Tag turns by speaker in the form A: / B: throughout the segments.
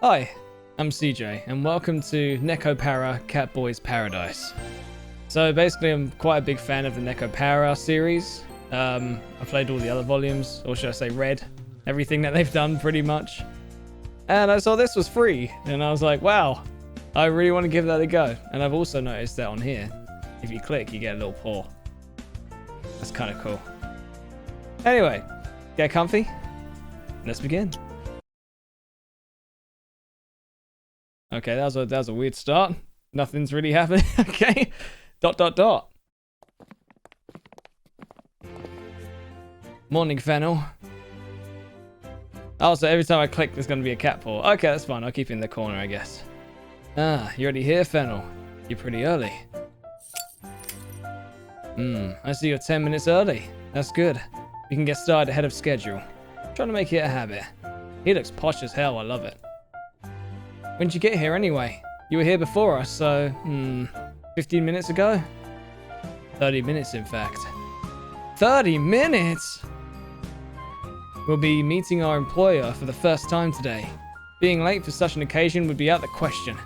A: Hi, I'm CJ, and welcome to Nekopara Catboys Paradise. So basically, I'm quite a big fan of the Nekopara series. I played all the other volumes, or should I say read everything that they've done pretty much. And I saw this was free, and I was like, wow, I really want to give that a go. And I've also noticed that on here, if you click, you get a little paw. That's kind of cool. Anyway, get comfy. Let's begin. Okay, that was a weird start. Nothing's really happening. Okay. ... Morning, Fennel. Oh, so every time I click, there's going to be a cat paw. Okay, that's fine. I'll keep it in the corner, I guess. Ah, you already here, Fennel? You're pretty early. I see you're 10 minutes early. That's good. We can get started ahead of schedule. I'm trying to make it a habit. He looks posh as hell. I love it. When did you get here anyway? You were here before us, so, 15 minutes ago? 30 minutes, in fact. 30 minutes?! We'll be meeting our employer for the first time today. Being late for such an occasion would be out of the question.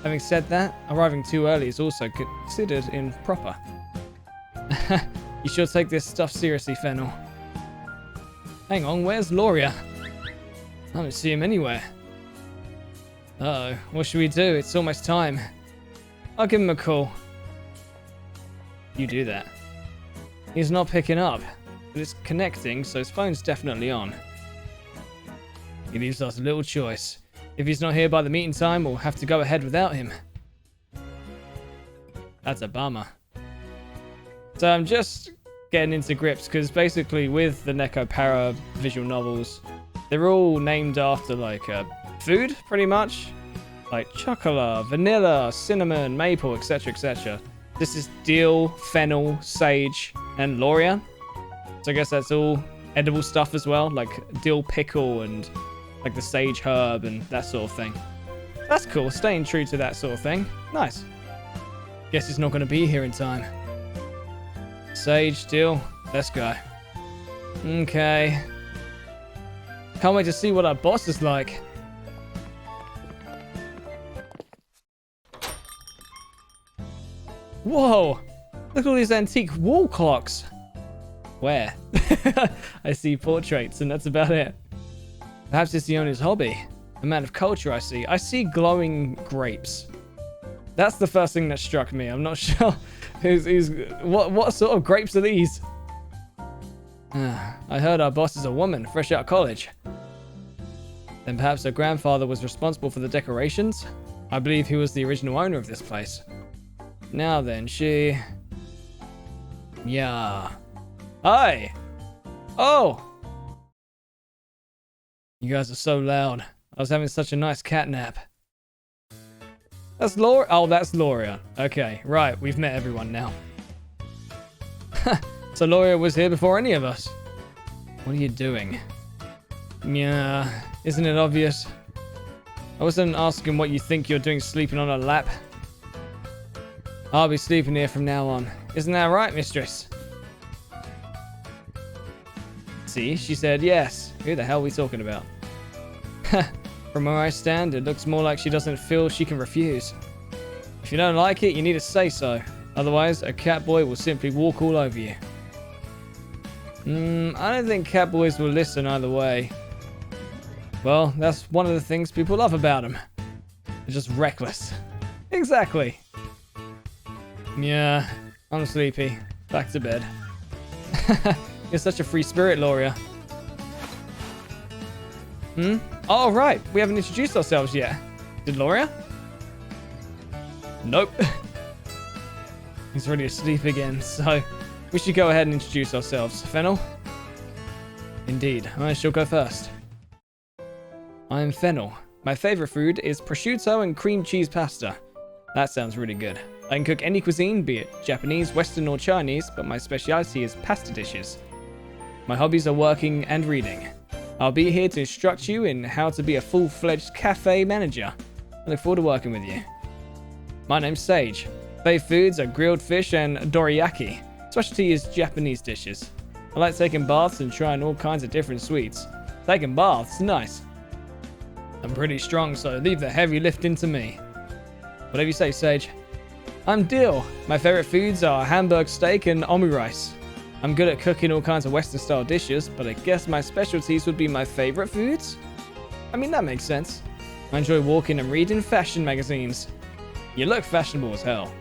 A: Having said that, arriving too early is also considered improper. You should take this stuff seriously, Fennel. Hang on, where's Loria? I don't see him anywhere. Uh-oh, what should we do? It's almost time. I'll give him a call. You do that. He's not picking up, but it's connecting, so his phone's definitely on. He leaves us little choice. If he's not here by the meeting time, we'll have to go ahead without him. That's a bummer. So I'm just getting into grips, because basically with the Nekopara visual novels, they're all named after like food, pretty much. Like chocolate, vanilla, cinnamon, maple, etc, etc. This is dill, fennel, sage, and Loria. So I guess that's all edible stuff as well, like dill pickle and like the sage herb and that sort of thing. That's cool, staying true to that sort of thing. Nice. Guess he's not going to be here in time. Sage, dill, let's go. Okay. Can't wait to see what our boss is like. Whoa! Look at all these antique wall clocks. Where? I see portraits, and that's about it. Perhaps it's the owner's hobby. A man of culture, I see. I see glowing grapes. That's the first thing that struck me. I'm not sure what sort of grapes are these? I heard our boss is a woman, fresh out of college. Then perhaps her grandfather was responsible for the decorations? I believe he was the original owner of this place. Now then, she... Yeah. Hi! Oh! You guys are so loud. I was having such a nice cat nap. That's Laura. Oh, that's Loria. Okay, right. We've met everyone now. So Loria was here before any of us. What are you doing? Yeah, isn't it obvious? I wasn't asking what you think you're doing sleeping on her lap. I'll be sleeping here from now on. Isn't that right, mistress? See, she said yes. Who the hell are we talking about? From where I stand, it looks more like she doesn't feel she can refuse. If you don't like it, you need to say so. Otherwise, a cat boy will simply walk all over you. I don't think cat boys will listen either way. Well, that's one of the things people love about them. They're just reckless. Exactly. Yeah, I'm sleepy. Back to bed. You're such a free spirit, Loria. Oh, right. We haven't introduced ourselves yet. Did Loria? Nope. He's already asleep again, so we should go ahead and introduce ourselves. Fennel? Indeed. I shall go first. I'm Fennel. My favorite food is prosciutto and cream cheese pasta. That sounds really good. I can cook any cuisine, be it Japanese, Western, or Chinese, but my speciality is pasta dishes. My hobbies are working and reading. I'll be here to instruct you in how to be a full-fledged cafe manager. I look forward to working with you. My name's Sage. Favorite foods are grilled fish and dorayaki. Specialty is Japanese dishes. I like taking baths and trying all kinds of different sweets. Taking baths, nice. I'm pretty strong, so leave the heavy lifting to me. Whatever you say, Sage. I'm Dill. My favorite foods are hamburg steak and omurice. I'm good at cooking all kinds of Western-style dishes, but I guess my specialties would be my favorite foods? I mean, that makes sense. I enjoy walking and reading fashion magazines. You look fashionable as hell.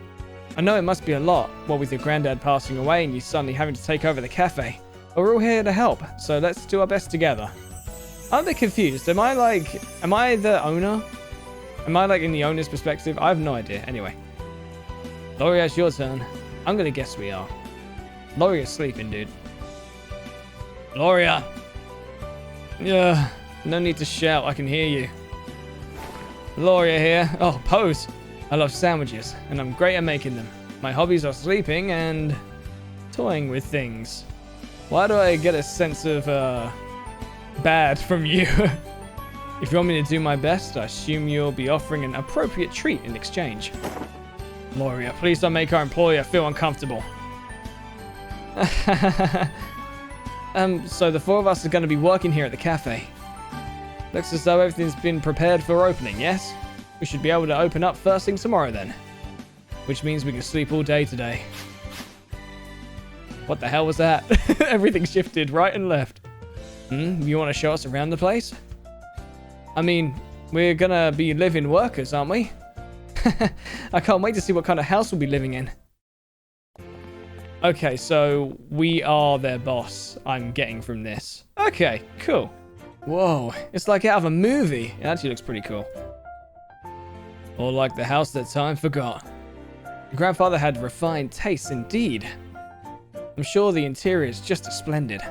A: I know it must be a lot, what with your granddad passing away and you suddenly having to take over the cafe. But we're all here to help, so let's do our best together. I'm a bit confused. Am I the owner? Am I like in the owner's perspective? I have no idea. Anyway. Loria, it's your turn. I'm gonna guess we are. Loria's sleeping, dude. Loria! Yeah, no need to shout. I can hear you. Loria here. Oh, pose. I love sandwiches, and I'm great at making them. My hobbies are sleeping and toying with things. Why do I get a sense of, bad from you? If you want me to do my best, I assume you'll be offering an appropriate treat in exchange. Loria, please don't make our employer feel uncomfortable. So the four of us are going to be working here at the cafe. Looks as though everything's been prepared for opening, yes? We should be able to open up first thing tomorrow then. Which means we can sleep all day today. What the hell was that? Everything shifted right and left. You want to show us around the place? I mean, we're gonna be living workers, aren't we? I can't wait to see what kind of house we'll be living in. Okay, so we are their boss, I'm getting from this. Okay, cool. Whoa, it's like out of a movie. It actually looks pretty cool. Or like the house that time forgot. Your grandfather had refined tastes indeed. I'm sure the interior is just as splendid.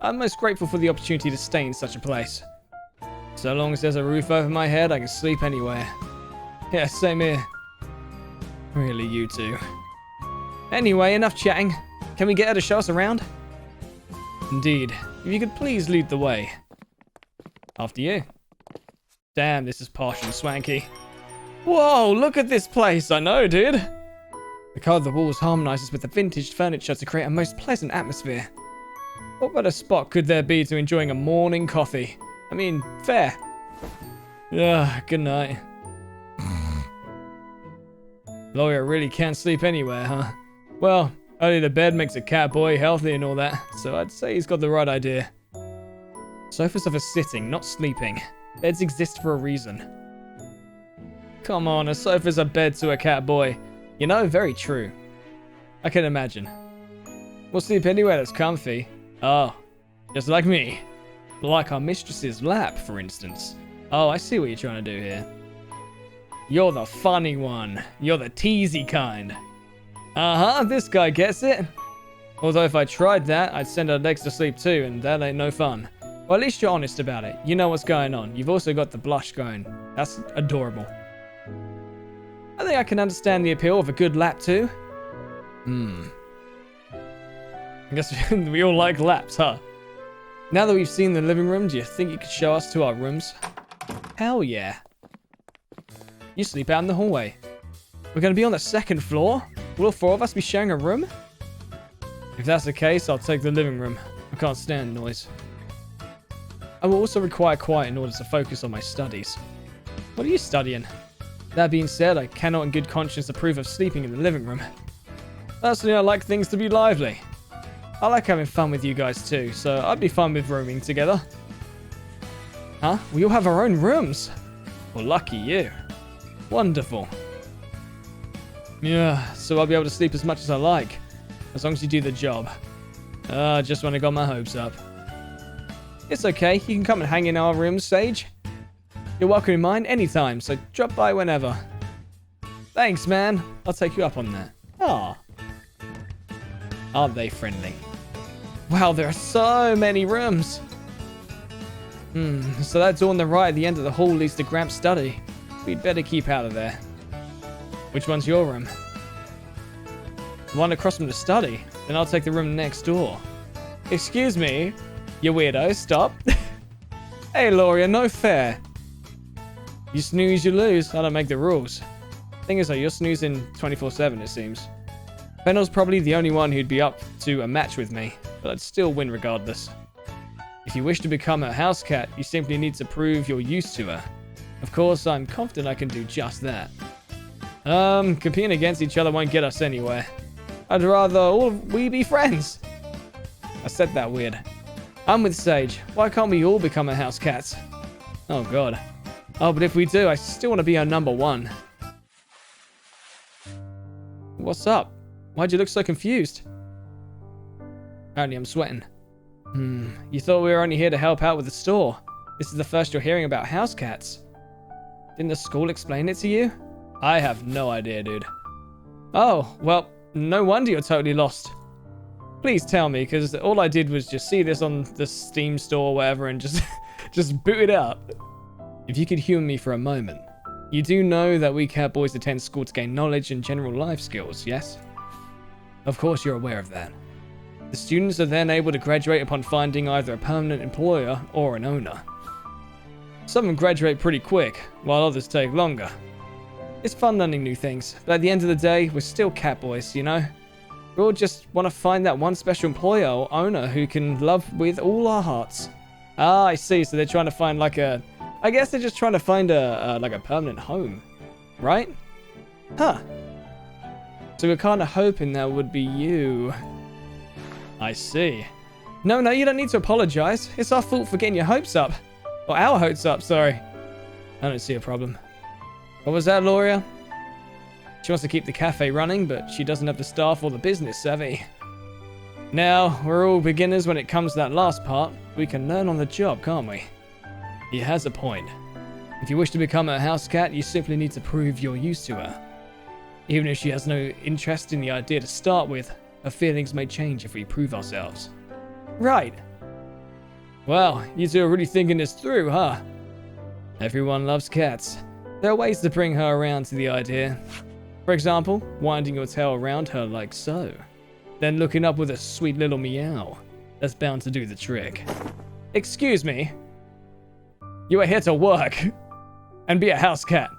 A: I'm most grateful for the opportunity to stay in such a place. So long as there's a roof over my head, I can sleep anywhere. Yeah, same here. Really, you two. Anyway, enough chatting. Can we get her to show us around? Indeed. If you could please lead the way. After you. Damn, this is posh and swanky. Whoa, look at this place. I know, dude. The color of the walls harmonizes with the vintage furniture to create a most pleasant atmosphere. What better spot could there be to enjoying a morning coffee? I mean, fair. Yeah, good night. Lawyer really can't sleep anywhere, huh? Well, early to bed makes a cat boy healthy and all that, so I'd say he's got the right idea. Sofas are for sitting, not sleeping. Beds exist for a reason. Come on, a sofa's a bed to a cat boy. You know, very true. I can imagine. We'll sleep anywhere that's comfy. Oh, just like me. Like our mistress's lap, for instance. Oh, I see what you're trying to do here. You're the funny one. You're the teasy kind. Uh-huh, this guy gets it. Although if I tried that, I'd send her legs to sleep too, and that ain't no fun. Well, at least you're honest about it. You know what's going on. You've also got the blush going. That's adorable. I think I can understand the appeal of a good lap too. I guess we all like laps, huh? Now that we've seen the living room, do you think you could show us to our rooms? Hell yeah. You sleep out in the hallway. We're going to be on the second floor? Will all four of us be sharing a room? If that's the case, I'll take the living room. I can't stand noise. I will also require quiet in order to focus on my studies. What are you studying? That being said, I cannot in good conscience approve of sleeping in the living room. Personally, I like things to be lively. I like having fun with you guys too, so I'd be fine with rooming together. Huh? We all have our own rooms. Well, lucky you. Wonderful. Yeah, so I'll be able to sleep as much as I like, as long as you do the job. Just when I got my hopes up. It's okay, you can come and hang in our rooms, Sage. You're welcome in mine anytime, so drop by whenever. Thanks, man. I'll take you up on that. Aw. Aren't they friendly? Wow, there are so many rooms. So that door on the right at the end of the hall leads to Gramps' study. We'd better keep out of there. Which one's your room? The one across from the study. Then I'll take the room next door. Excuse me, you weirdo, stop. Hey, Loria, no fair. You snooze, you lose. I don't make the rules. Thing is, though, you're snoozing 24/7, it seems. Fennel's probably the only one who'd be up to a match with me, but I'd still win regardless. If you wish to become a house cat, you simply need to prove you're used to her. Of course, I'm confident I can do just that. Competing against each other won't get us anywhere. I'd rather all we be friends. I said that weird. I'm with Sage. Why can't we all become a house cat? Oh, God. Oh, but if we do, I still want to be our number one. What's up? Why'd you look so confused? Apparently I'm sweating. You thought we were only here to help out with the store. This is the first you're hearing about house cats. Didn't the school explain it to you? I have no idea, dude. Oh, well, no wonder you're totally lost. Please tell me, because all I did was just see this on the Steam store or whatever and just, just boot it up. If you could humor me for a moment. You do know that we Catboys attend school to gain knowledge and general life skills, yes? Of course you're aware of that. The students are then able to graduate upon finding either a permanent employer or an owner. Some of them graduate pretty quick, while others take longer. It's fun learning new things, but at the end of the day, we're still Catboys, you know? We all just want to find that one special employer or owner who can love with all our hearts. Ah, I see, so they're trying to find like a... I guess they're just trying to find like a permanent home, right? Huh. So we're kind of hoping that would be you. I see. No, you don't need to apologize. It's our fault for getting your hopes up. Or our hopes up, sorry. I don't see a problem. What was that, Loria? She wants to keep the cafe running, but she doesn't have the staff or the business savvy. Now, we're all beginners when it comes to that last part. We can learn on the job, can't we? He has a point. If you wish to become a house cat, you simply need to prove you're used to her. Even if she has no interest in the idea to start with, her feelings may change if we prove ourselves. Right. Well, you two are really thinking this through, huh? Everyone loves cats. There are ways to bring her around to the idea. For example, winding your tail around her like so. Then looking up with a sweet little meow. That's bound to do the trick. Excuse me. You are here to work. And be a house cat.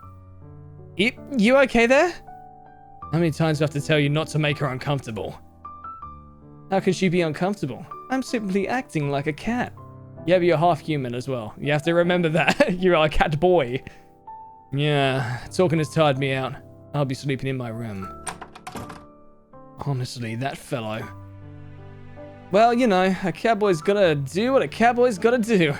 A: You okay there? How many times do I have to tell you not to make her uncomfortable? How can she be uncomfortable? I'm simply acting like a cat. Yeah, but you're half human as well. You have to remember that. You're a cat boy. Yeah, talking has tired me out. I'll be sleeping in my room. Honestly, that fellow. Well, you know, a catboy's gotta do what a catboy's gotta do.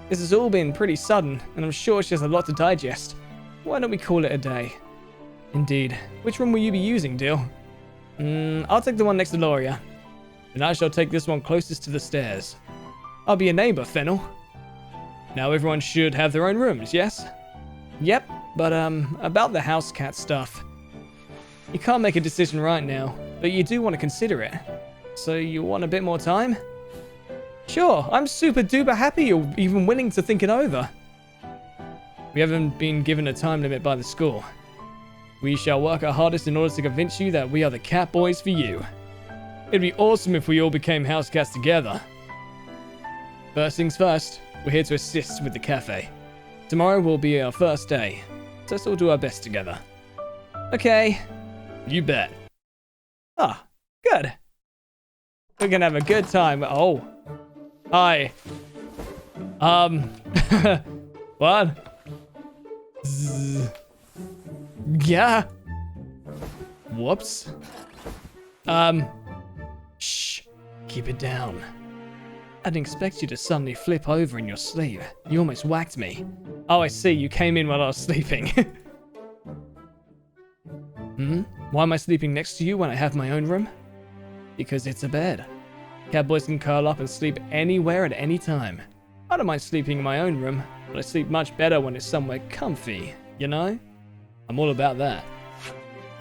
A: This has all been pretty sudden, and I'm sure she has a lot to digest. Why don't we call it a day? Indeed. Which room will you be using, Dill? I'll take the one next to Loria. And I shall take this one closest to the stairs. I'll be a neighbor, Fennel. Now everyone should have their own rooms, yes? Yep, but about the house cat stuff. You can't make a decision right now, but you do want to consider it. So you want a bit more time? Sure, I'm super duper happy you're even willing to think it over. We haven't been given a time limit by the school. We shall work our hardest in order to convince you that we are the Catboys for you. It'd be awesome if we all became house cats together. First things first, we're here to assist with the cafe. Tomorrow will be our first day, so let's all do our best together. Okay. You bet. Ah, good. We're gonna have a good time. Oh. Hi. What? Zzz. Yeah. Whoops. Shh. Keep it down. I didn't expect you to suddenly flip over in your sleep. You almost whacked me. Oh, I see. You came in while I was sleeping. Why am I sleeping next to you when I have my own room? Because it's a bed. Catboys can curl up and sleep anywhere at any time. I don't mind sleeping in my own room, but I sleep much better when it's somewhere comfy, you know? I'm all about that.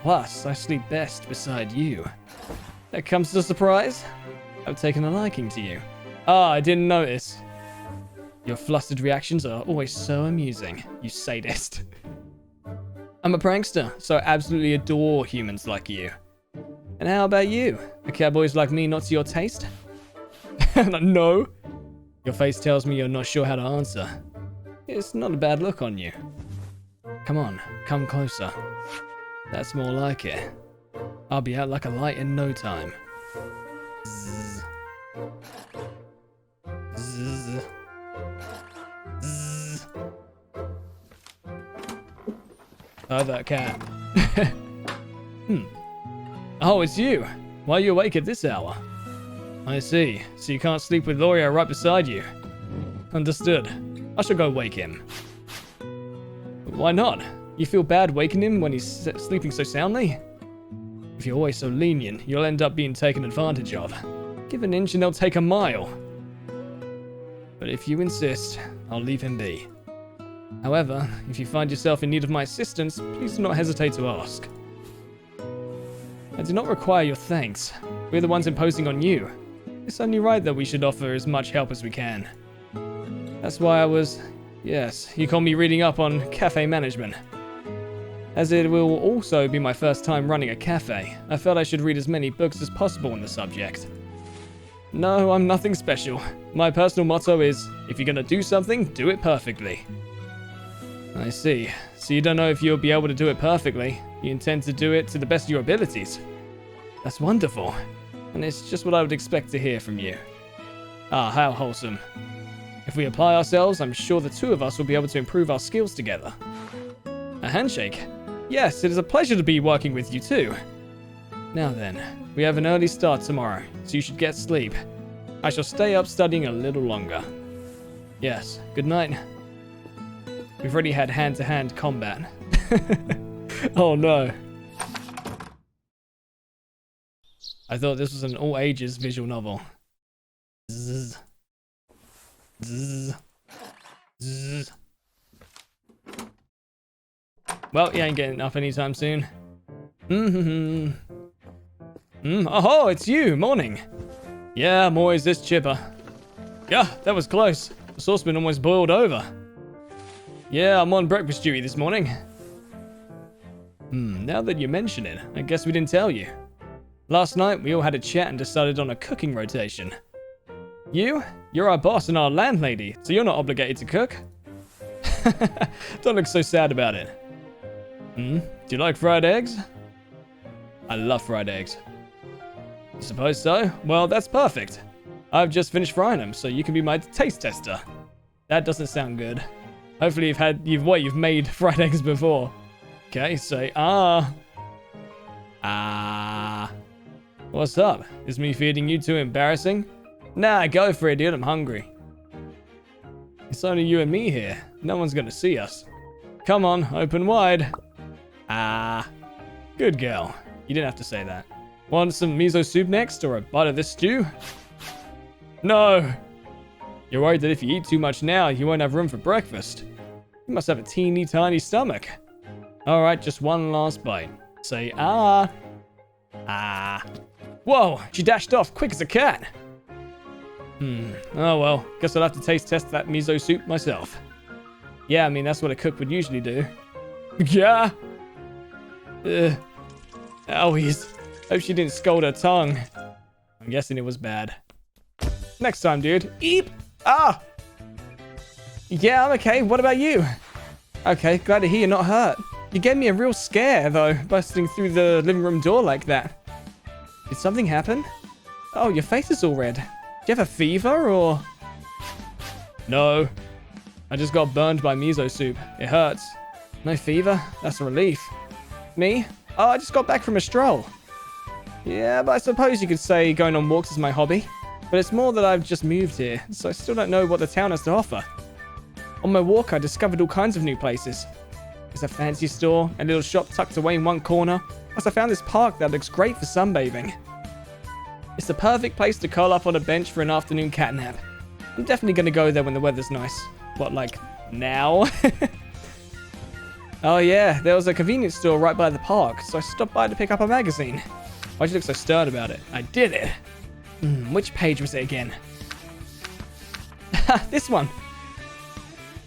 A: Plus, I sleep best beside you. That comes as a surprise. I've taken a liking to you. Ah, I didn't notice. Your flustered reactions are always so amusing, you sadist. I'm a prankster, so I absolutely adore humans like you. And how about you? Are catboys like me not to your taste? No. Your face tells me you're not sure how to answer. It's not a bad look on you. Come on, come closer. That's more like it. I'll be out like a light in no time. Zzz. Zzz. Zzz. Oh, that cat. Oh, it's you. Why are you awake at this hour? I see. So you can't sleep with Loria right beside you. Understood. I shall go wake him. Why not? You feel bad waking him when he's sleeping so soundly? If you're always so lenient, you'll end up being taken advantage of. Give an inch and they'll take a mile. But if you insist, I'll leave him be. However, if you find yourself in need of my assistance, please do not hesitate to ask. I do not require your thanks. We're the ones imposing on you. It's only right that we should offer as much help as we can. That's why I was... Yes, you call me reading up on cafe management. As it will also be my first time running a cafe, I felt I should read as many books as possible on the subject. No, I'm nothing special. My personal motto is, if you're gonna do something, do it perfectly. I see. So you don't know if you'll be able to do it perfectly. You intend to do it to the best of your abilities. That's wonderful. And it's just what I would expect to hear from you. Ah, how wholesome. If we apply ourselves, I'm sure the two of us will be able to improve our skills together. A handshake? Yes, it is a pleasure to be working with you too. Now then, we have an early start tomorrow, so you should get sleep. I shall stay up studying a little longer. Yes, good night. We've already had hand-to-hand combat. Oh no. I thought this was an all-ages visual novel. Zzz. Zzz. Zzz. Well, you ain't getting up anytime soon. Oh, it's you. Morning. Yeah, I'm always this chipper. Yeah, that was close. The saucepan almost boiled over. Yeah, I'm on breakfast duty this morning. Now that you mention it, I guess we didn't tell you. Last night, we all had a chat and decided on a cooking rotation. You're our boss and our landlady, so you're not obligated to cook. Don't look so sad about it. Do you like fried eggs? I love fried eggs. You suppose so? Well, that's perfect. I've just finished frying them, so you can be my taste tester. That doesn't sound good. Hopefully you've made fried eggs before. Okay, say ah. Ah. What's up? Is me feeding you too embarrassing? Nah, go for it, dude. I'm hungry. It's only you and me here. No one's gonna see us. Come on, open wide. Ah. Good girl. You didn't have to say that. Want some miso soup next, or a bite of this stew? No. You're worried that if you eat too much now, you won't have room for breakfast. You must have a teeny tiny stomach. Alright, just one last bite. Say ah. Ah. Whoa, she dashed off quick as a cat. Oh well, guess I'll have to taste test that miso soup myself. Yeah, I mean, that's what a cook would usually do. Yeah. Owies. Hope she didn't scold her tongue. I'm guessing it was bad. Next time, dude. Eep! Ah! Yeah, I'm okay. What about you? Okay, glad to hear you're not hurt. You gave me a real scare, though, busting through the living room door like that. Did something happen? Oh, your face is all red. Do you have a fever, or...? No. I just got burned by miso soup. It hurts. No fever? That's a relief. Me? Oh, I just got back from a stroll. Yeah, but I suppose you could say going on walks is my hobby. But it's more that I've just moved here, so I still don't know what the town has to offer. On my walk, I discovered all kinds of new places. There's a fancy store, a little shop tucked away in one corner. Plus, I found this park that looks great for sunbathing. It's the perfect place to curl up on a bench for an afternoon cat nap. I'm definitely going to go there when the weather's nice. What, like, now? Oh yeah, there was a convenience store right by the park, so I stopped by to pick up a magazine. Why'd you look so stern about it? I did it! Which page was it again? This one!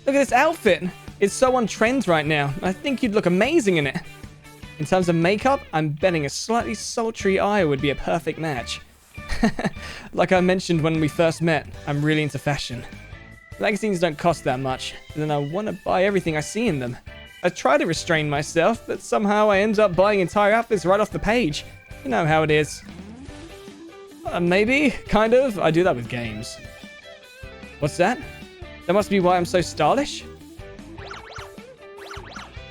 A: Look at this outfit! It's so on trend right now. I think you'd look amazing in it. In terms of makeup, I'm betting a slightly sultry eye would be a perfect match. Like I mentioned when we first met, I'm really into fashion. Magazines don't cost that much, and then I want to buy everything I see in them. I try to restrain myself, but somehow I end up buying entire outfits right off the page. You know how it is. Maybe, kind of. I do that with games. What's that? That must be why I'm so stylish?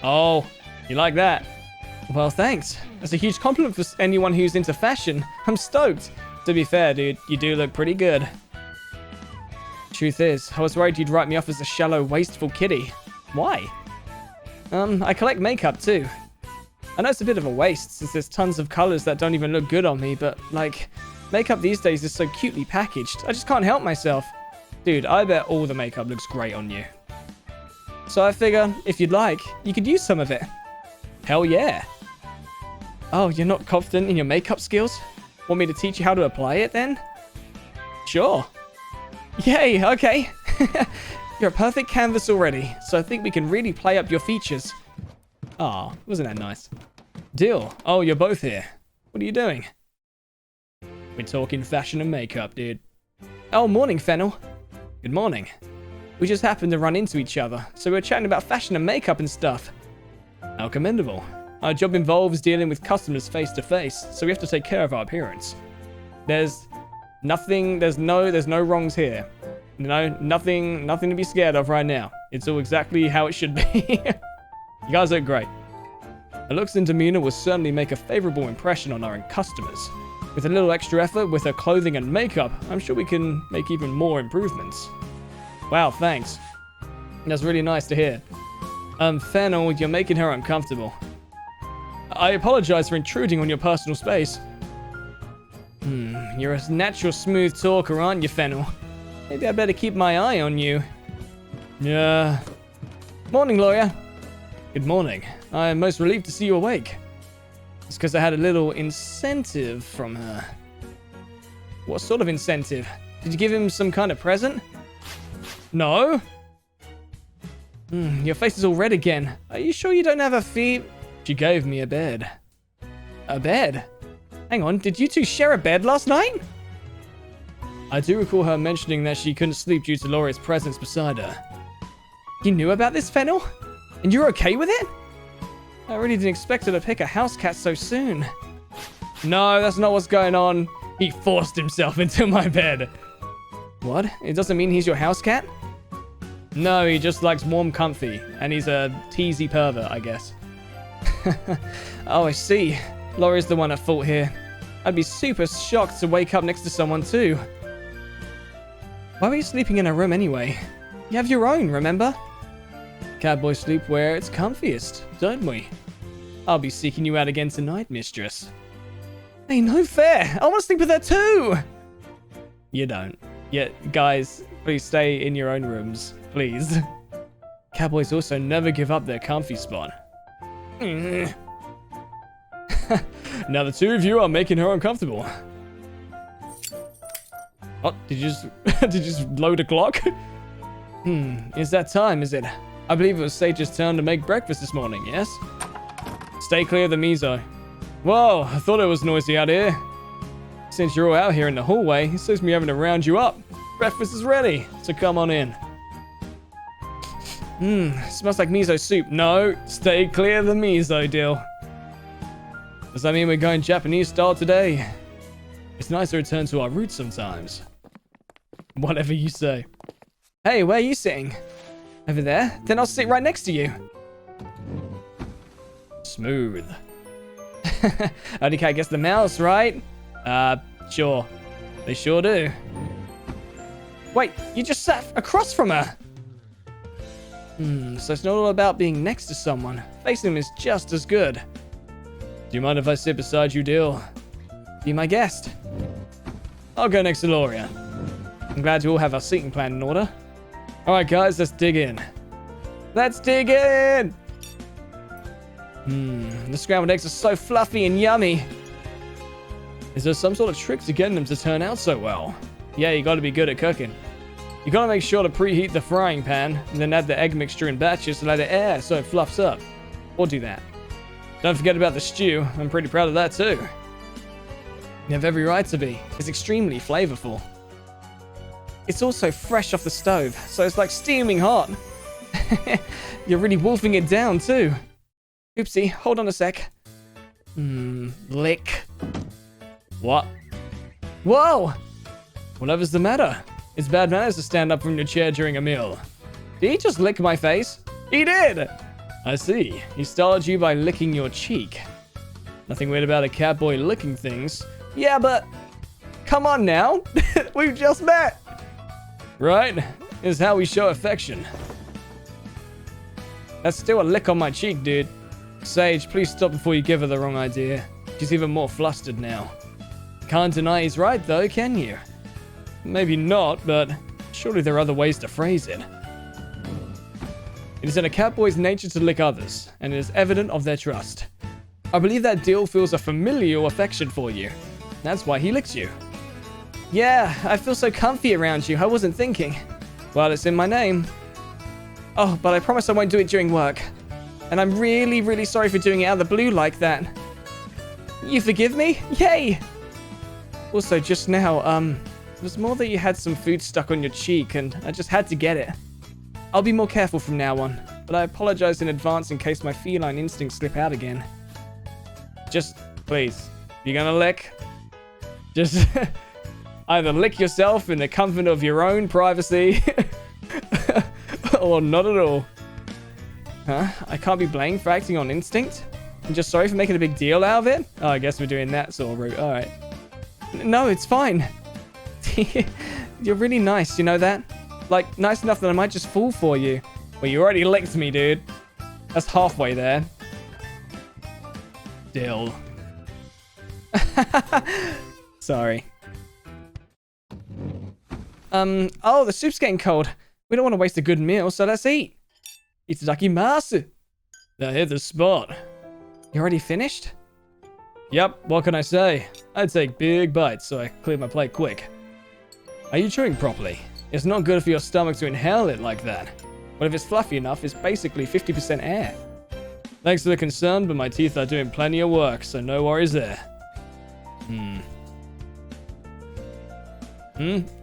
A: Oh, You like that? Well, thanks. That's a huge compliment for anyone who's into fashion. I'm stoked. To be fair, dude, you do look pretty good. Truth is, I was worried you'd write me off as a shallow, wasteful kiddie. Why? I collect makeup too. I know it's a bit of a waste since there's tons of colors that don't even look good on me, but like, makeup these days is so cutely packaged. I just can't help myself. Dude, I bet all the makeup looks great on you. So I figure, if you'd like, you could use some of it. Hell yeah. Oh, you're not confident in your makeup skills? Want me to teach you how to apply it then? Sure. Yay, okay. You're a perfect canvas already, so I think we can really play up your features. Aw, wasn't that nice? Deal. Oh, you're both here. What are you doing? We're talking fashion and makeup, dude. Oh, morning, Fennel. Good morning. We just happened to run into each other, so we were chatting about fashion and makeup and stuff. How commendable. Our job involves dealing with customers face to face, so we have to take care of our appearance. There's no wrongs here. Nothing to be scared of right now. It's all exactly how it should be. You guys look great. Her looks and demeanor will certainly make a favorable impression on our customers. With a little extra effort with her clothing and makeup, I'm sure we can make even more improvements. Wow, thanks. That's really nice to hear. Fennel, you're making her uncomfortable. I apologize for intruding on your personal space. You're a natural smooth talker, aren't you, Fennel? Maybe I better keep my eye on you. Yeah. Morning, lawyer. Good morning. I am most relieved to see you awake. It's because I had a little incentive from her. What sort of incentive? Did you give him some kind of present? No? Your face is all red again. Are you sure you don't have a fever? She gave me a bed. A bed? Hang on, did you two share a bed last night? I do recall her mentioning that she couldn't sleep due to Laurie's presence beside her. You knew about this, Fennel? And you're okay with it? I really didn't expect her to pick a house cat so soon. No, that's not what's going on. He forced himself into my bed. What? It doesn't mean he's your house cat? No, he just likes warm comfy, and he's a teasy pervert, I guess. Oh, I see. Laurie's the one at fault here. I'd be super shocked to wake up next to someone too. Why were you sleeping in a room anyway? You have your own, remember? Catboys sleep where it's comfiest, don't we? I'll be seeking you out again tonight, mistress. Hey, no fair. I want to sleep with her too. You don't. Yeah, guys, please stay in your own rooms, please. Catboys also never give up their comfy spot. Now the two of you are making her uncomfortable. Oh, did you just load a clock? It's that time, is it? I believe it was Sage's turn to make breakfast this morning, yes? Stay clear of the miso. Whoa, I thought it was noisy out here. Since you're all out here in the hallway, it saves me having to round you up. Breakfast is ready, so come on in. Smells like miso soup. No, stay clear of the miso, deal. Does that mean we're going Japanese style today? It's nice to return to our roots sometimes. Whatever you say. Hey, where are you sitting? Over there? Then I'll sit right next to you. Smooth. Only cat gets the mouse, right? Sure. They sure do. Wait, you just sat across from her. So it's not all about being next to someone. Facing them is just as good. Do you mind if I sit beside you, Dill? Be my guest. I'll go next to Loria. I'm glad you all have our seating plan in order. Alright guys, let's dig in. Let's dig in! The scrambled eggs are so fluffy and yummy. Is there some sort of trick to getting them to turn out so well? Yeah, you gotta be good at cooking. You gotta make sure to preheat the frying pan, and then add the egg mixture in batches to let it air so it fluffs up. Or do that. Don't forget about the stew, I'm pretty proud of that too. You have every right to be. It's extremely flavorful. It's also fresh off the stove, so it's like steaming hot. You're really wolfing it down too. Oopsie, hold on a sec. Lick. What? Whoa! Whatever's the matter? It's bad manners to stand up from your chair during a meal. Did he just lick my face? He did! I see. He startled you by licking your cheek. Nothing weird about a cat boy licking things. Yeah, but... Come on now. We've just met. Right? Is how we show affection. That's still a lick on my cheek, dude. Sage, please stop before you give her the wrong idea. She's even more flustered now. Can't deny he's right, though, can you? Maybe not, but surely there are other ways to phrase it. It is in a catboy's nature to lick others, and it is evident of their trust. I believe that Dill feels a familial affection for you. That's why he licks you. Yeah, I feel so comfy around you, I wasn't thinking. Well, it's in my name. Oh, but I promise I won't do it during work. And I'm really, really sorry for doing it out of the blue like that. You forgive me? Yay! Also, just now, it was more that you had some food stuck on your cheek, and I just had to get it. I'll be more careful from now on, but I apologize in advance in case my feline instincts slip out again. Just, please, if you're gonna lick, just either lick yourself in the comfort of your own privacy, or not at all. Huh? I can't be blamed for acting on instinct? I'm just sorry for making a big deal out of it? Oh, I guess we're doing that sort of route. Alright. No, it's fine. You're really nice, you know that? Like, nice enough that I might just fall for you. Well, you already licked me, dude. That's halfway there. Dill. Sorry. Oh, the soup's getting cold. We don't want to waste a good meal, so let's eat. Itadakimasu. Now hit the spot. You already finished? Yep, what can I say? I take big bites, so I clear my plate quick. Are you chewing properly? It's not good for your stomach to inhale it like that. But if it's fluffy enough, it's basically 50% air. Thanks for the concern, but my teeth are doing plenty of work, so no worries there.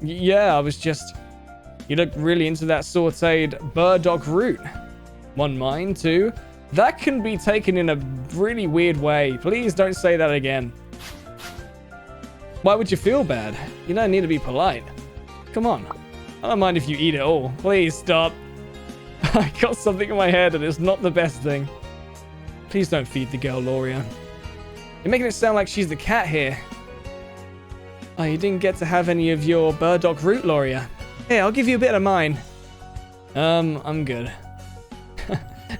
A: Yeah, I was just... You look really into that sauteed burdock root. One mind, too. That can be taken in a really weird way. Please don't say that again. Why would you feel bad? You don't need to be polite. Come on. I don't mind if you eat it all. Please stop. I got something in my head and it's not the best thing. Please don't feed the girl, Loria. You're making it sound like she's the cat here. Oh, you didn't get to have any of your burdock root, Loria. Here, I'll give you a bit of mine. I'm good.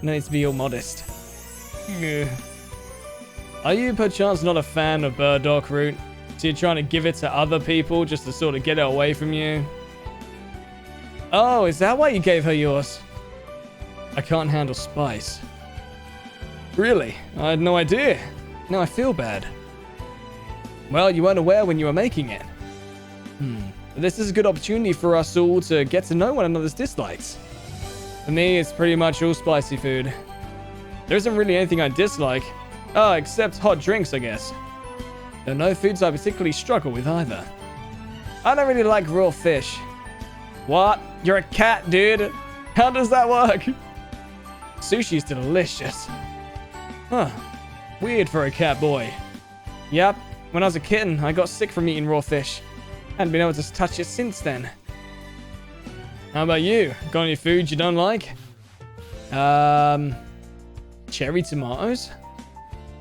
A: No need to be all modest. Are you perchance not a fan of burdock root? So you're trying to give it to other people just to sort of get it away from you? Oh, is that why you gave her yours? I can't handle spice. Really? I had no idea. Now I feel bad. Well, you weren't aware when you were making it. This is a good opportunity for us all to get to know one another's dislikes. For me, it's pretty much all spicy food. There isn't really anything I dislike. Oh, except hot drinks, I guess. There are no foods I particularly struggle with either. I don't really like raw fish. What? You're a cat, dude. How does that work? Sushi's delicious. Huh. Weird for a cat boy. Yep. When I was a kitten, I got sick from eating raw fish. Hadn't been able to touch it since then. How about you? Got any foods you don't like? Cherry tomatoes?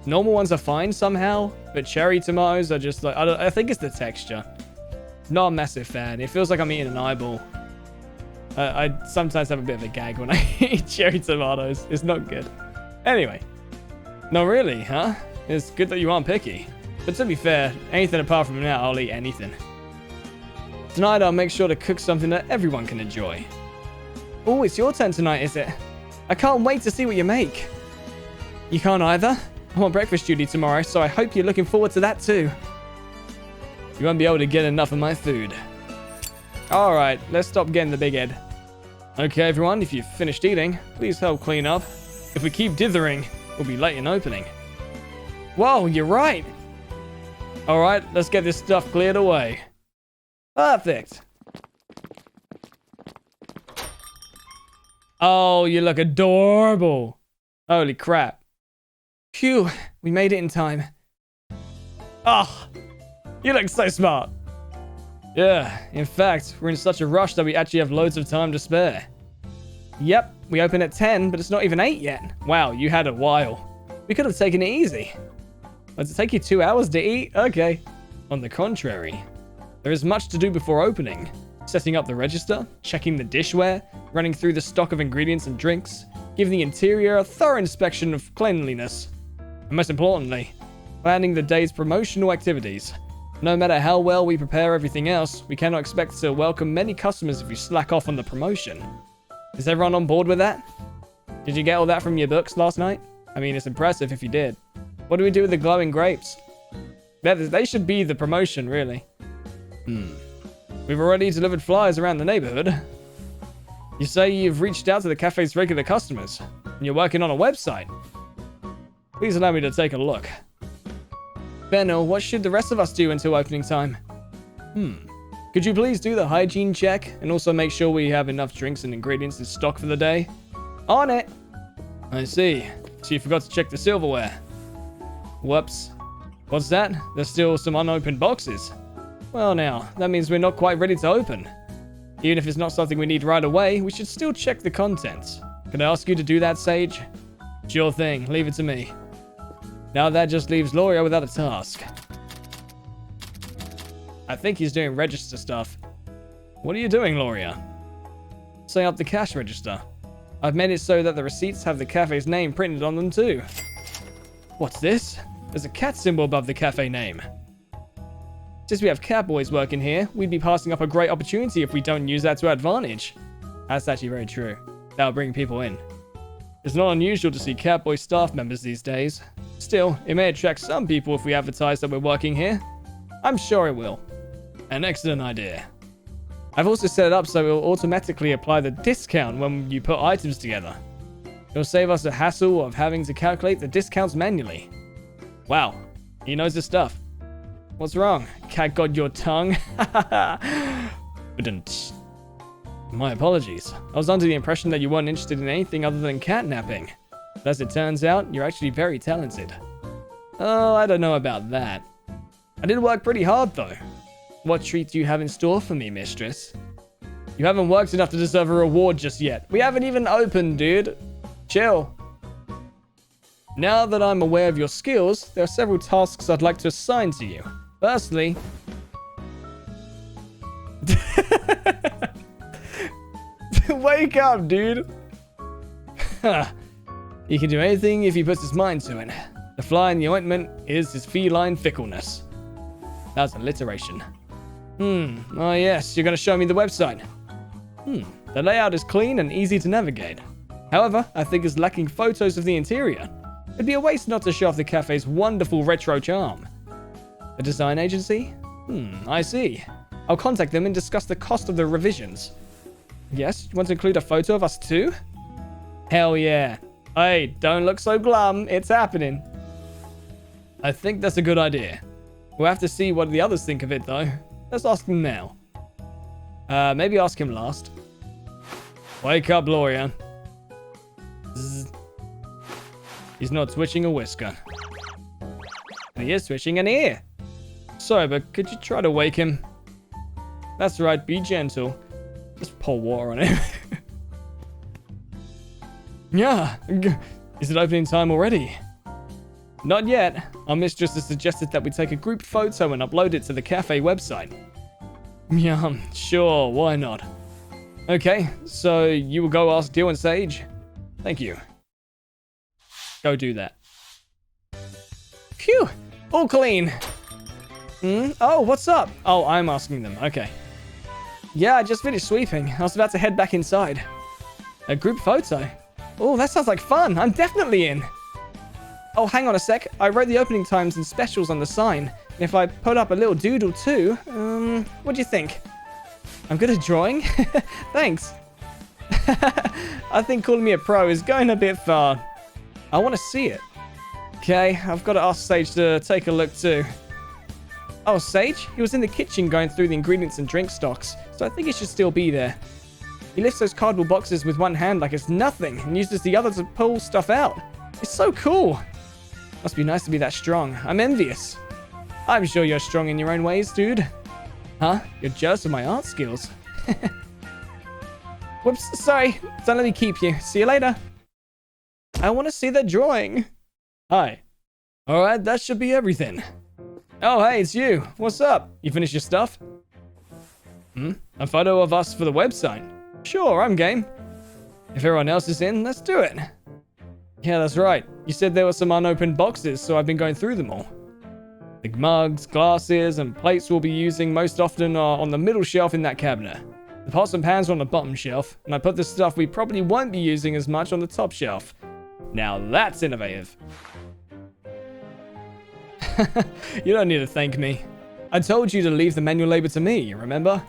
A: Normal ones are fine somehow, but cherry tomatoes are just like, I think it's the texture. Not a massive fan. It feels like I'm eating an eyeball. I sometimes have a bit of a gag when I eat cherry tomatoes. It's not good. Anyway. No, really, huh? It's good that you aren't picky. But to be fair, anything apart from that, I'll eat anything. Tonight, I'll make sure to cook something that everyone can enjoy. Oh, it's your turn tonight, is it? I can't wait to see what you make. You can't either? I'm on breakfast duty tomorrow, so I hope you're looking forward to that too. You won't be able to get enough of my food. Alright, let's stop getting the big head. Okay, everyone, if you've finished eating, please help clean up. If we keep dithering, we'll be late in opening. Whoa, you're right. Alright, let's get this stuff cleared away. Perfect. Oh, you look adorable. Holy crap. Phew, we made it in time. Oh, you look so smart. Yeah, in fact, we're in such a rush that we actually have loads of time to spare. Yep, we open at 10, but it's not even 8 yet. Wow, you had a while. We could have taken it easy. Does it take you 2 hours to eat? Okay. On the contrary, there is much to do before opening. Setting up the register, checking the dishware, running through the stock of ingredients and drinks, giving the interior a thorough inspection of cleanliness. And most importantly, planning the day's promotional activities. No matter how well we prepare everything else, we cannot expect to welcome many customers if you slack off on the promotion. Is everyone on board with that? Did you get all that from your books last night? I mean, it's impressive if you did. What do we do with the glowing grapes? They should be the promotion, really. We've already delivered flyers around the neighborhood. You say you've reached out to the cafe's regular customers, and you're working on a website. Please allow me to take a look. Benno, what should the rest of us do until opening time? Could you please do the hygiene check, and also make sure we have enough drinks and ingredients in stock for the day? On it! I see. So you forgot to check the silverware. Whoops. What's that? There's still some unopened boxes. Well now, that means we're not quite ready to open. Even if it's not something we need right away, we should still check the contents. Can I ask you to do that, Sage? Sure thing, leave it to me. Now that just leaves Loria without a task. I think he's doing register stuff. What are you doing, Loria? Setting up the cash register. I've made it so that the receipts have the cafe's name printed on them too. What's this? There's a cat symbol above the cafe name. Since we have Catboys working here, we'd be passing up a great opportunity if we don't use that to our advantage. That's actually very true. That'll bring people in. It's not unusual to see Catboy staff members these days. Still, it may attract some people if we advertise that we're working here. I'm sure it will. An excellent idea. I've also set it up so it will automatically apply the discount when you put items together. It'll save us the hassle of having to calculate the discounts manually. Wow, he knows his stuff. What's wrong? Cat got your tongue? My apologies. I was under the impression that you weren't interested in anything other than catnapping. But as it turns out, you're actually very talented. Oh, I don't know about that. I did work pretty hard though. What treat do you have in store for me, mistress? You haven't worked enough to deserve a reward just yet. We haven't even opened, dude. Chill. Now that I'm aware of your skills, there are several tasks I'd like to assign to you. Firstly... Wake up, dude. He can do anything if he puts his mind to it. The fly in the ointment is his feline fickleness. That's alliteration. Oh yes, you're going to show me the website. The layout is clean and easy to navigate. However, I think it's lacking photos of the interior. It'd be a waste not to show off the cafe's wonderful retro charm. A design agency? I see. I'll contact them and discuss the cost of the revisions. Yes, you want to include a photo of us too? Hell yeah. Hey, don't look so glum, it's happening. I think that's a good idea. We'll have to see what the others think of it though. Let's ask them now. Maybe ask him last. Wake up, Lorian. Zzz. He's not twitching a whisker. And he is twitching an ear. Sorry, but could you try to wake him? That's right, be gentle. Just pour water on him. Yeah. Is it opening time already? Not yet. Our mistress has suggested that we take a group photo and upload it to the cafe website. Yeah, sure, why not? Okay, so you will go ask Dio and Sage? Thank you. Go do that. Phew! All clean! Oh, what's up? Oh, I'm asking them. Okay. Yeah, I just finished sweeping. I was about to head back inside. A group photo? Oh, that sounds like fun. I'm definitely in. Oh, hang on a sec. I wrote the opening times and specials on the sign. And if I put up a little doodle too, what do you think? I'm good at drawing? Thanks. I think calling me a pro is going a bit far. I want to see it. Okay, I've got to ask Sage to take a look too. Oh, Sage? He was in the kitchen going through the ingredients and drink stocks, so I think he should still be there. He lifts those cardboard boxes with one hand like it's nothing and uses the other to pull stuff out. It's so cool. Must be nice to be that strong. I'm envious. I'm sure you're strong in your own ways, dude. Huh? You're jealous of my art skills. Whoops, sorry. Don't let me keep you. See you later. I want to see that drawing. Hi. Alright, that should be everything. Oh, hey, it's you. What's up? You finished your stuff? A photo of us for the website? Sure, I'm game. If everyone else is in, let's do it. Yeah, that's right. You said there were some unopened boxes, so I've been going through them all. The mugs, glasses, and plates we'll be using most often are on the middle shelf in that cabinet. The pots and pans are on the bottom shelf, and I put the stuff we probably won't be using as much on the top shelf. Now that's innovative. You don't need to thank me. I told you to leave the manual labor to me, you remember?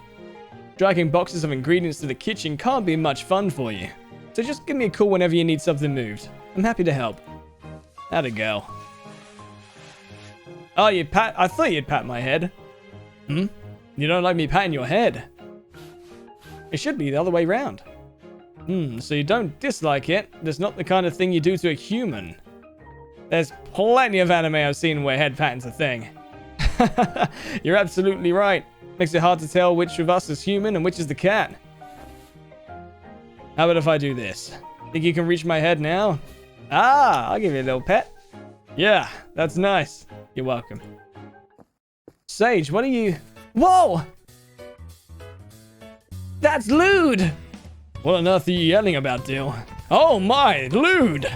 A: Dragging boxes of ingredients to the kitchen can't be much fun for you. So just give me a call whenever you need something moved. I'm happy to help. How'd go? Oh, I thought you'd pat my head. You don't like me patting your head? It should be the other way round. So you don't dislike it. That's not the kind of thing you do to a human. There's plenty of anime I've seen where head patting's a thing. You're absolutely right. Makes it hard to tell which of us is human and which is the cat. How about if I do this? Think you can reach my head now? Ah, I'll give you a little pet. Yeah, that's nice. You're welcome. Sage, what are you... Whoa! That's lewd! What on earth are you yelling about, Dill? Oh my, lewd!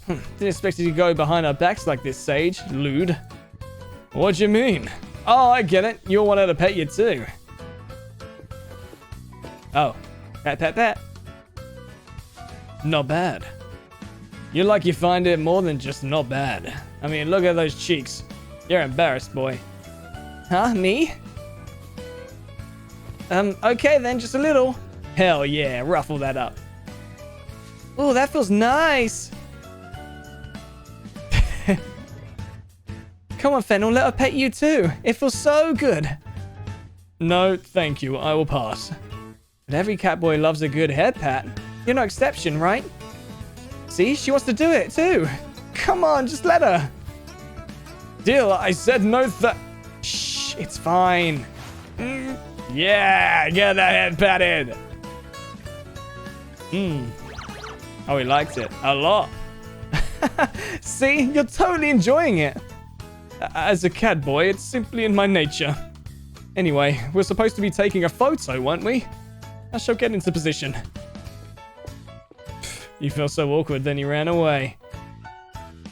A: Didn't expect you to go behind our backs like this, Sage. Lewd. What do you mean? Oh, I get it. You'll want her to pet you too. Oh. Pat, pat, pat. Not bad. You're like you find it more than just not bad. I mean, look at those cheeks. You're embarrassed, boy. Huh? Me? Okay then, just a little. Hell yeah, ruffle that up. Oh, that feels nice. Come on, Fennel, let her pet you too. It feels so good. No, thank you. I will pass. But every catboy loves a good head pat. You're no exception, right? See, she wants to do it too. Come on, just let her. Deal, I said no Shh, it's fine. Yeah, get that head patted. Oh, he likes it. A lot. See, you're totally enjoying it. As a cat boy, it's simply in my nature. Anyway, we're supposed to be taking a photo, weren't we? I shall get into position. You feel so awkward, then he ran away.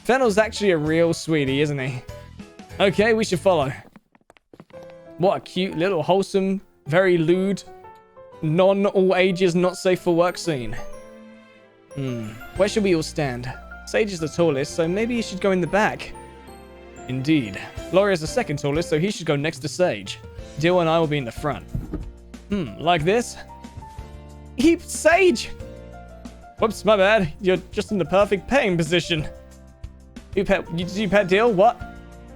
A: Fennel's actually a real sweetie, isn't he? Okay, we should follow. What a cute little wholesome, very lewd, non-all ages, not safe for work scene. Where should we all stand? Sage is the tallest, so maybe he should go in the back. Indeed. Gloria's the second tallest, so he should go next to Sage. Dill and I will be in the front. Like this? Sage! Whoops, my bad. You're just in the perfect petting position. Did you pet Dill? What?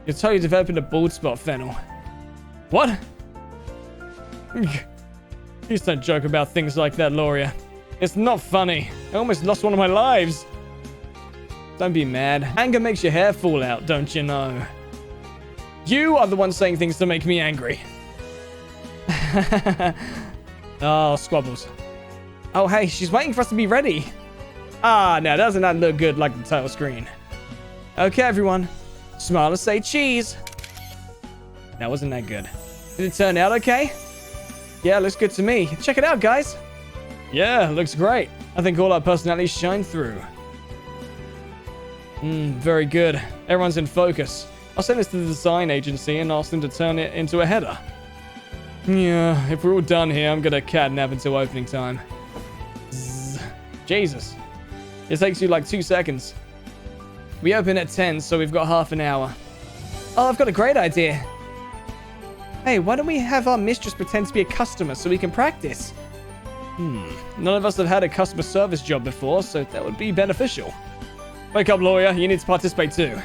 A: You're totally developing a bald spot, Fennel. What? Please don't joke about things like that, Gloria. It's not funny. I almost lost one of my lives. Don't be mad. Anger makes your hair fall out, don't you know? You are the one saying things to make me angry. Oh, squabbles. Oh, hey, she's waiting for us to be ready. Ah, now doesn't that look good like the title screen? Okay, everyone. Smile and say cheese. That wasn't that good. Did it turn out okay? Yeah, looks good to me. Check it out, guys. Yeah, looks great. I think all our personalities shine through. Very good. Everyone's in focus. I'll send this to the design agency and ask them to turn it into a header. Yeah, if we're all done here, I'm gonna catnap until opening time. Jesus. It takes you like 2 seconds. We open at 10, so we've got half an hour. Oh, I've got a great idea. Hey, why don't we have our mistress pretend to be a customer so we can practice? None of us have had a customer service job before, so that would be beneficial. Wake up, lawyer. You need to participate too.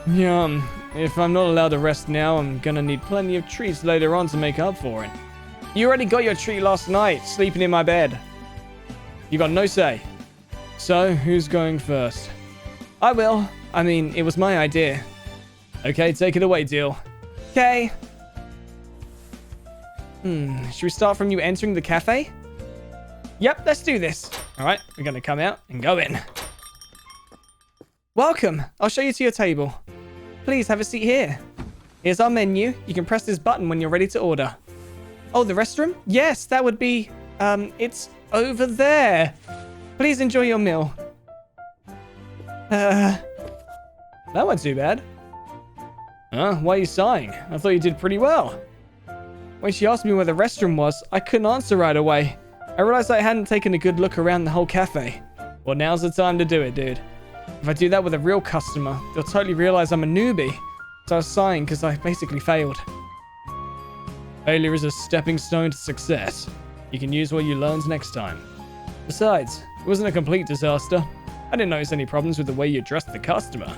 A: Yeah, if I'm not allowed to rest now, I'm gonna need plenty of treats later on to make up for it. You already got your treat last night, sleeping in my bed. You got no say. So, who's going first? I will. I mean, it was my idea. Okay, take it away, Deal. Okay. Should we start from you entering the cafe? Yep, let's do this. All right, we're going to come out and go in. Welcome. I'll show you to your table. Please have a seat here. Here's our menu. You can press this button when you're ready to order. Oh, the restroom? Yes, that would be... it's over there. Please enjoy your meal. That wasn't too bad. Why are you sighing? I thought you did pretty well. When she asked me where the restroom was, I couldn't answer right away. I realized I hadn't taken a good look around the whole cafe. Well, now's the time to do it, dude. If I do that with a real customer, they'll totally realize I'm a newbie. So I was sighing because I basically failed. Failure is a stepping stone to success. You can use what you learned next time. Besides, it wasn't a complete disaster. I didn't notice any problems with the way you addressed the customer.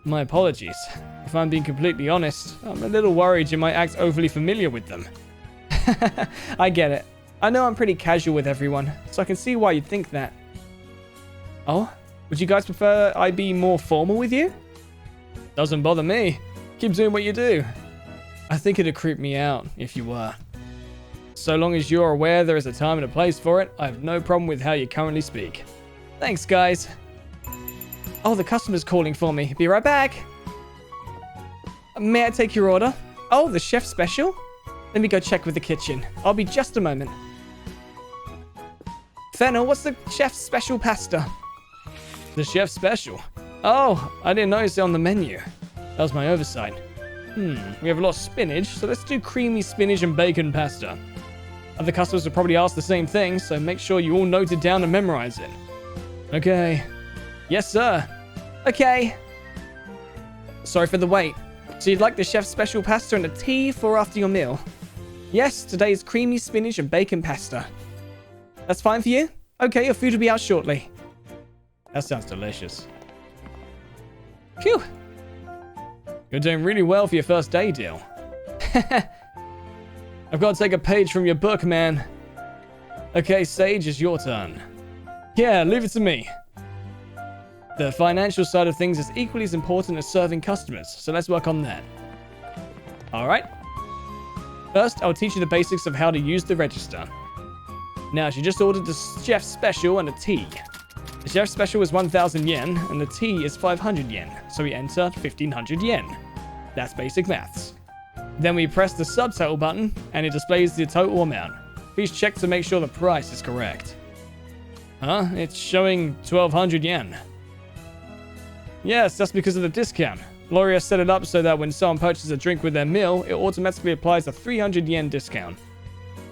A: My apologies. If I'm being completely honest, I'm a little worried you might act overly familiar with them. I get it. I know I'm pretty casual with everyone, so I can see why you'd think that. Oh? Would you guys prefer I be more formal with you? Doesn't bother me. Keep doing what you do. I think it'd creep me out if you were. So long as you're aware there is a time and a place for it, I have no problem with how you currently speak. Thanks, guys. Oh, the customer's calling for me. Be right back. May I take your order? Oh, the chef special? Let me go check with the kitchen. I'll be just a moment. Fennel, what's the chef's special pasta? The chef's special? Oh, I didn't notice it on the menu. That was my oversight. We have a lot of spinach, so let's do creamy spinach and bacon pasta. Other customers will probably ask the same thing, so make sure you all note it down and memorize it. Okay. Yes, sir. Okay. Sorry for the wait. So you'd like the chef's special pasta and a tea for after your meal? Yes, today's creamy spinach and bacon pasta. That's fine for you? Okay, your food will be out shortly. That sounds delicious. Phew. You're doing really well for your first day deal. I've got to take a page from your book, man. Okay, Sage, it's your turn. Yeah, leave it to me. The financial side of things is equally as important as serving customers, so let's work on that. Alright. First, I'll teach you the basics of how to use the register. Now, she just ordered the chef's special and a tea. The chef's special is 1,000 yen, and the tea is 500 yen, so we enter 1,500 yen. That's basic maths. Then we press the subtotal button, and it displays the total amount. Please check to make sure the price is correct. Huh? It's showing 1,200 yen. Yes, that's because of the discount. Loria set it up so that when someone purchases a drink with their meal, it automatically applies a 300 yen discount.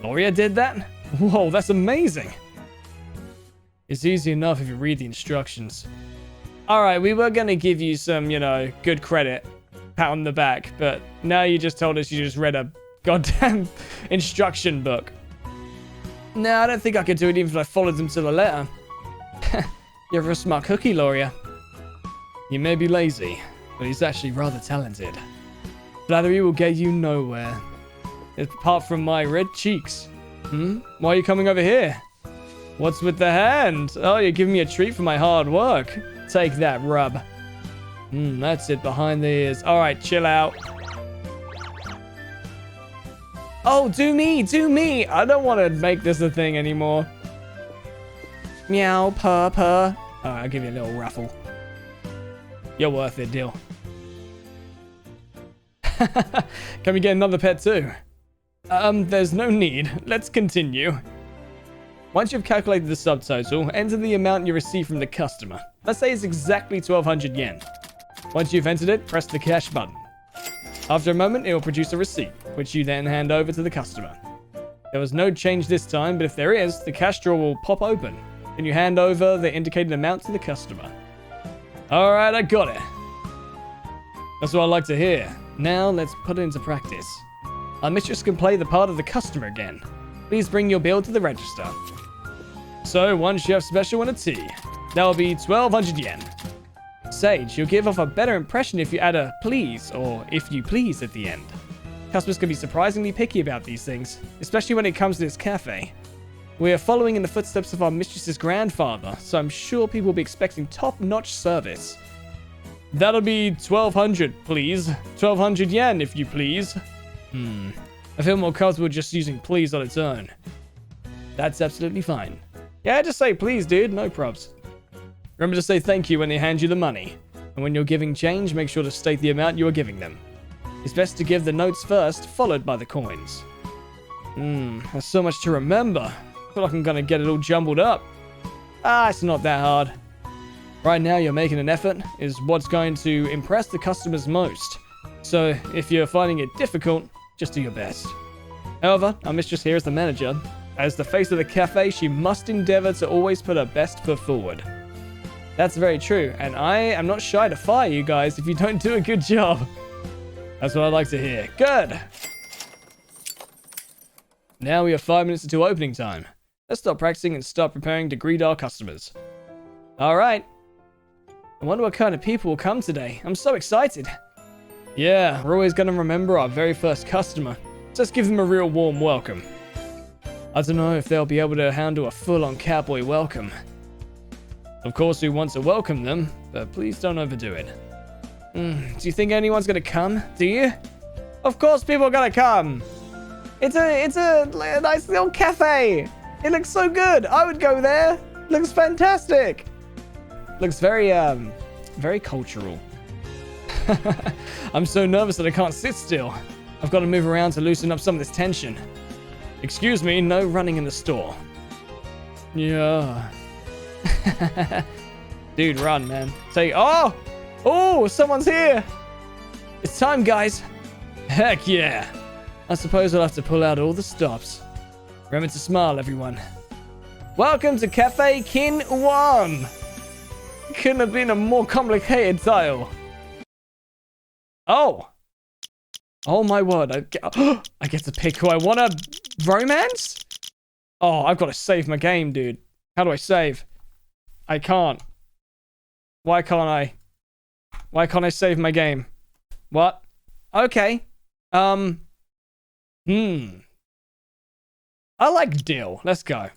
A: Loria did that? Whoa, that's amazing. It's easy enough if you read the instructions. Alright, we were going to give you some, good credit. Pat on the back, but now you just told us you just read a goddamn instruction book. No, I don't think I could do it even if I followed them to the letter. You're a smart cookie, Loria. You may be lazy, but he's actually rather talented. Flattery will get you nowhere. Apart from my red cheeks. Why are you coming over here? What's with the hand? Oh, you're giving me a treat for my hard work. Take that, rub. That's it, behind the ears. Alright, chill out. Oh, do me! I don't want to make this a thing anymore. Meow, purr, purr. Alright, I'll give you a little ruffle. You're worth it, deal. Can we get another pet too? There's no need. Let's continue. Once you've calculated the subtotal, enter the amount you receive from the customer. Let's say it's exactly 1,200 yen. Once you've entered it, press the cash button. After a moment, it will produce a receipt, which you then hand over to the customer. There was no change this time, but if there is, the cash drawer will pop open. Then you hand over the indicated amount to the customer. Alright, I got it. That's what I like to hear. Now, let's put it into practice. Our mistress can play the part of the customer again. Please bring your bill to the register. So, one chef special and a tea. That will be 1,200 yen. Sage, you'll give off a better impression if you add a please or if you please at the end. Customers can be surprisingly picky about these things, especially when it comes to this cafe. We are following in the footsteps of our mistress's grandfather, so I'm sure people will be expecting top-notch service. That'll be 1,200, please. 1,200 yen, if you please. I feel more comfortable just using please on its own. That's absolutely fine. Yeah, just say please, dude. No probs. Remember to say thank you when they hand you the money. And when you're giving change, make sure to state the amount you are giving them. It's best to give the notes first, followed by the coins. There's so much to remember. I feel like I'm gonna get it all jumbled up. It's not that hard. Right now, you're making an effort is what's going to impress the customers most. So, if you're finding it difficult, just do your best. However, our mistress here is the manager. As the face of the cafe, she must endeavor to always put her best foot forward. That's very true, and I am not shy to fire you guys if you don't do a good job. That's what I like to hear. Good! Now we have 5 minutes until opening time. Let's stop practicing and start preparing to greet our customers. Alright. I wonder what kind of people will come today. I'm so excited. Yeah, we're always going to remember our very first customer. So let's give them a real warm welcome. I don't know if they'll be able to handle a full-on cowboy welcome. Of course, we want to welcome them, but please don't overdo it. Do you think anyone's going to come? Do you? Of course people are going to come. It's a nice little cafe. It looks so good. I would go there. Looks fantastic. Looks very cultural. I'm so nervous that I can't sit still. I've got to move around to loosen up some of this tension. Excuse me, no running in the store. Yeah. Dude, run, man. Oh, someone's here. It's time, guys. Heck yeah. I suppose I'll have to pull out all the stops. Remember to smile, everyone. Welcome to Cafe Kin One. Couldn't have been a more complicated title. Oh my word. I get to pick who I want to romance? Oh, I've got to save my game, dude. How do I save? I can't. Why can't I? Why can't I save my game? What? Okay. I like Dill. Let's go.